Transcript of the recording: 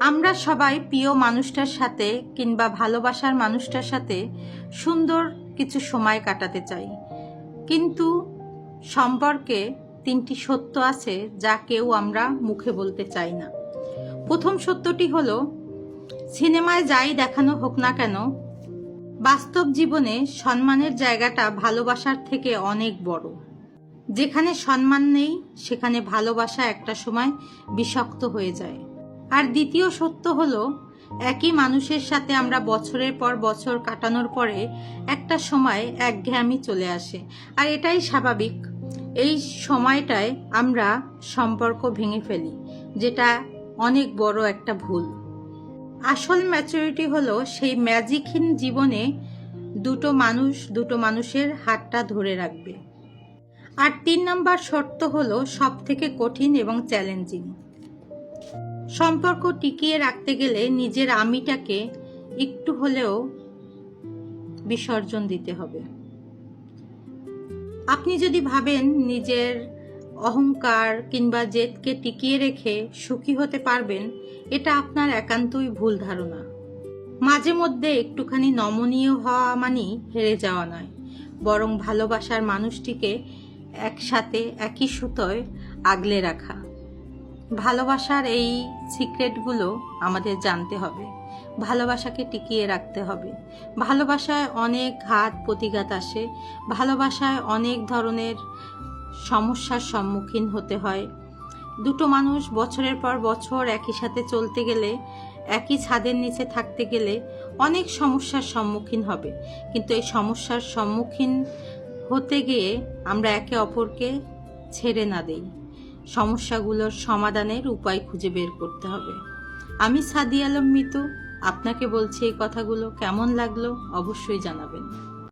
আমরা সবাই প্রিয় মানুষটার সাথে কিংবা ভালোবাসার মানুষটার সাথে সুন্দর কিছু সময় কাটাতে চাই, কিন্তু সম্পর্কে তিনটি সত্য আছে যা কেউ আমরা মুখে বলতে চাই না। প্রথম সত্যটি হলো, সিনেমায় যাই দেখানো হোক না কেন, বাস্তব জীবনে সম্মানের জায়গাটা ভালোবাসার থেকে অনেক বড়। যেখানে সম্মান নেই সেখানে ভালোবাসা একটা সময় বিষাক্ত হয়ে যায়। আর দ্বিতীয় সত্য হলো, একই মানুষের সাথে আমরা বছরের পর বছর কাটানোর পরে একটা সময় একঘেয়েমি চলে আসে, আর এটাই স্বাভাবিক। এই সময়টায় আমরা সম্পর্ক ভেঙে ফেলি, যেটা অনেক বড় একটা ভুল। আসল ম্যাচুরিটি হলো সেই ম্যাজিকহীন জীবনে দুটো মানুষের হাতটা ধরে রাখবে। আর 3 নম্বর শর্ত হলো সব থেকে কঠিন এবং চ্যালেঞ্জিং। সম্পর্ক টিকিয়ে রাখতে গেলে নিজের আমিটাকে একটু হলেও বিসর্জন দিতে হবে। আপনি যদি ভাবেন নিজের অহংকার কিংবা জেদকে টিকিয়ে রেখে সুখী হতে পারবেন, এটা আপনার একান্তই ভুল ধারণা। মাঝে মধ্যে একটুখানি নমনীয় হওয়া মানেই হেরে যাওয়া নয়, বরং ভালোবাসার মানুষটিকে একসাথে একই সুতোয় আগলে রাখা। ভালোবাসার এই সিক্রেটগুলো আমাদের জানতে হবে, ভালোবাসাকে টিকিয়ে রাখতে হবে। ভালোবাসায় অনেক ঘাত প্রতিঘাত আসে, ভালোবাসায় অনেক ধরনের সমস্যার সম্মুখীন হতে হয়। দুটো মানুষ বছরের পর বছর একই সাথে চলতে গেলে, একই ছাদের নিচে থাকতে গেলে অনেক সমস্যার সম্মুখীন হবে, কিন্তু এই সমস্যার সম্মুখীন হতে গিয়ে আমরা একে অপরকে ছেড়ে না দেই। সমস্যাগুলোর সমাধানের উপায় খুঁজে বের করতে হবে। আমি সাদিয়া আলম মিতু, আপনাকে বলছি এই কথাগুলো। কেমন লাগলো অবশ্যই জানাবেন।